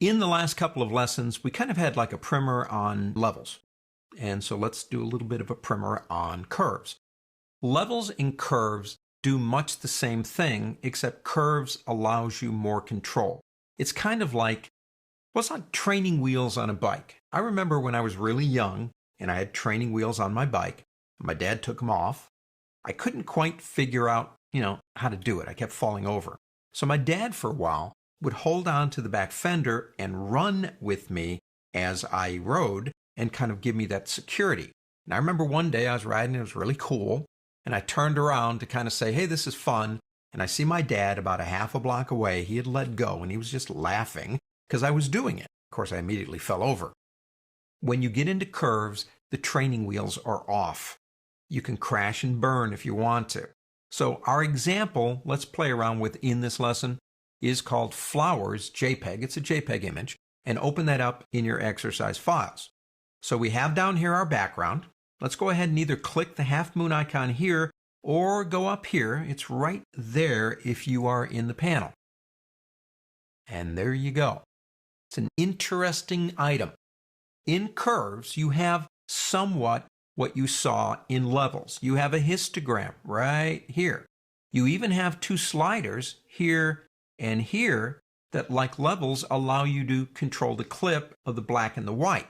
In the last couple of lessons, we kind of had like a primer on levels. And so let's do a little bit of a primer on curves. Levels and curves do much the same thing, except curves allows you more control. It's kind of like, well, it's like training wheels on a bike. I remember when I was really young and I had training wheels on my bike. My dad took them off. I couldn't quite figure out, how to do it. I kept falling over. So my dad, for a while, would hold on to the back fender and run with me as I rode and kind of give me that security. And I remember one day I was riding, it was really cool, and I turned around to kind of say, hey, this is fun. And I see my dad about a half a block away. He had let go and he was just laughing because I was doing it. Of course, I immediately fell over. When you get into curves, the training wheels are off. You can crash and burn if you want to. So our example, let's play around with in this lesson, is called Flowers JPEG. It's a JPEG image. And open that up in your exercise files. So we have down here our background. Let's go ahead and either click the half moon icon here or go up here. It's right there if you are in the panel. And there you go. It's an interesting item. In curves, you have somewhat what you saw in levels. You have a histogram right here. You even have two sliders here and here that, like levels, allow you to control the clip of the black and the white.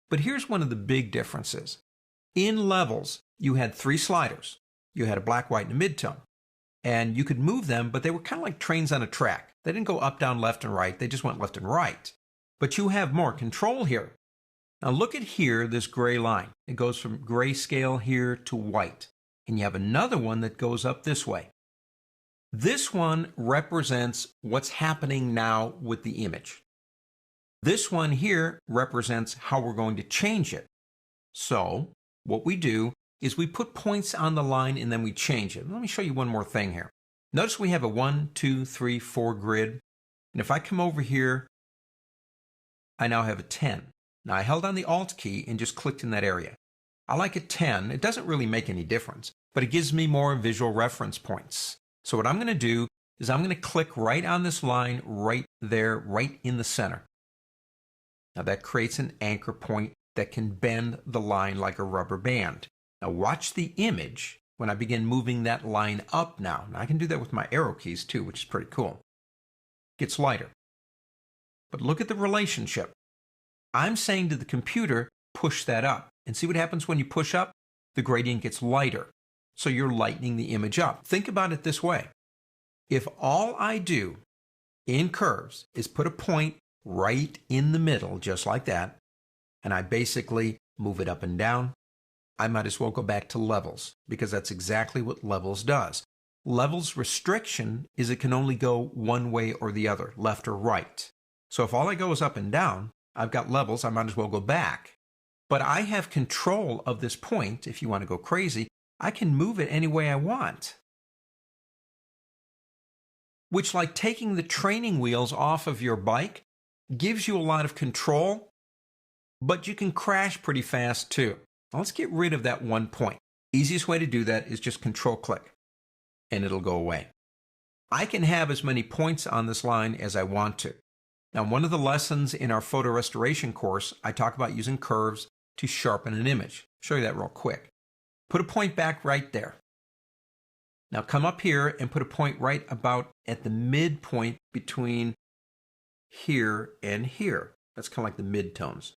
But here's one of the big differences. In levels, you had three sliders. You had a black, white, and a midtone. And you could move them, but they were kind of like trains on a track. They didn't go up, down, left, and right. They just went left and right. But you have more control here. Now look at here, this gray line. It goes from grayscale here to white. And you have another one that goes up this way. This one represents what's happening now with the image. This one here represents how we're going to change it. So what we do is we put points on the line and then we change it. Let me show you one more thing here. Notice we have a 1, 2, 3, 4 grid. And if I come over here, I now have a 10. Now I held on the Alt key and just clicked in that area. I like a 10. It doesn't really make any difference, but it gives me more visual reference points. So what I'm going to do is I'm going to click right on this line right there, right in the center. Now that creates an anchor point that can bend the line like a rubber band. Now watch the image when I begin moving that line up now. Now I can do that with my arrow keys too, which is pretty cool. It gets lighter. But look at the relationship. I'm saying to the computer, push that up. And see what happens when you push up? The gradient gets lighter. So you're lightening the image up. Think about it this way. If all I do in curves is put a point right in the middle, just like that, and I basically move it up and down, I might as well go back to levels, because that's exactly what levels does. Levels restriction is it can only go one way or the other, left or right. So if all I go is up and down, I've got levels, I might as well go back. But I have control of this point. If you want to go crazy, I can move it any way I want. Which, like taking the training wheels off of your bike, gives you a lot of control, but you can crash pretty fast too. Now let's get rid of that one point. Easiest way to do that is just control click, and it'll go away. I can have as many points on this line as I want to. Now, one of the lessons in our photo restoration course, I talk about using curves to sharpen an image. I'll show you that real quick. Put a point back right there. Now come up here and put a point right about at the midpoint between here and here. That's kind of like the midtones.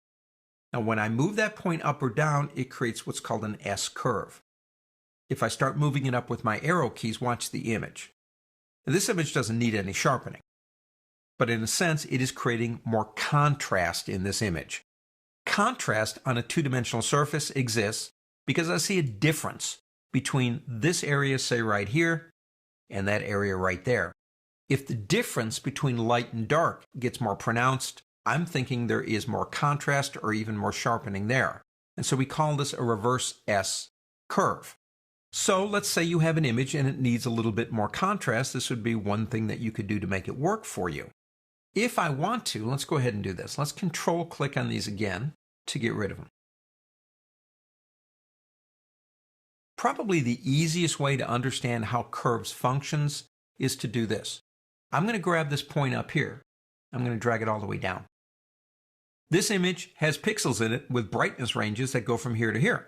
Now when I move that point up or down, it creates what's called an S curve. If I start moving it up with my arrow keys, watch the image. Now, this image doesn't need any sharpening, but in a sense, it is creating more contrast in this image. Contrast on a two-dimensional surface exists because I see a difference between this area, say right here, and that area right there. If the difference between light and dark gets more pronounced, I'm thinking there is more contrast or even more sharpening there. And so we call this a reverse S curve. So let's say you have an image and it needs a little bit more contrast. This would be one thing that you could do to make it work for you. If I want to, let's go ahead and do this. Let's control click on these again to get rid of them. Probably the easiest way to understand how curves functions is to do this. I'm going to grab this point up here. I'm going to drag it all the way down. This image has pixels in it with brightness ranges that go from here to here.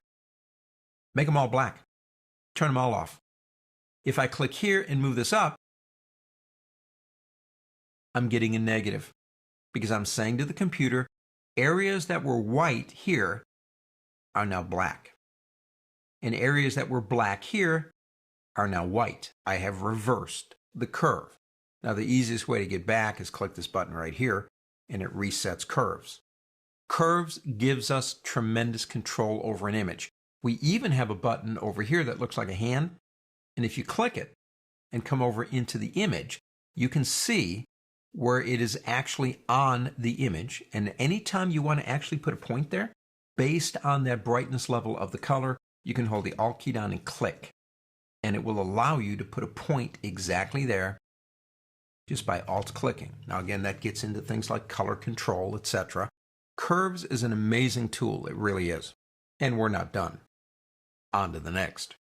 Make them all black. Turn them all off. If I click here and move this up, I'm getting a negative because I'm saying to the computer, areas that were white here are now black. And areas that were black here are now white. I have reversed the curve. Now, the easiest way to get back is click this button right here, and it resets curves. Curves gives us tremendous control over an image. We even have a button over here that looks like a hand, and if you click it and come over into the image, you can see where it is actually on the image, and anytime you want to actually put a point there, based on that brightness level of the color, you can hold the Alt key down and click, and it will allow you to put a point exactly there just by Alt clicking. Now again, that gets into things like color control, etc. Curves is an amazing tool, it really is. And we're not done. On to the next.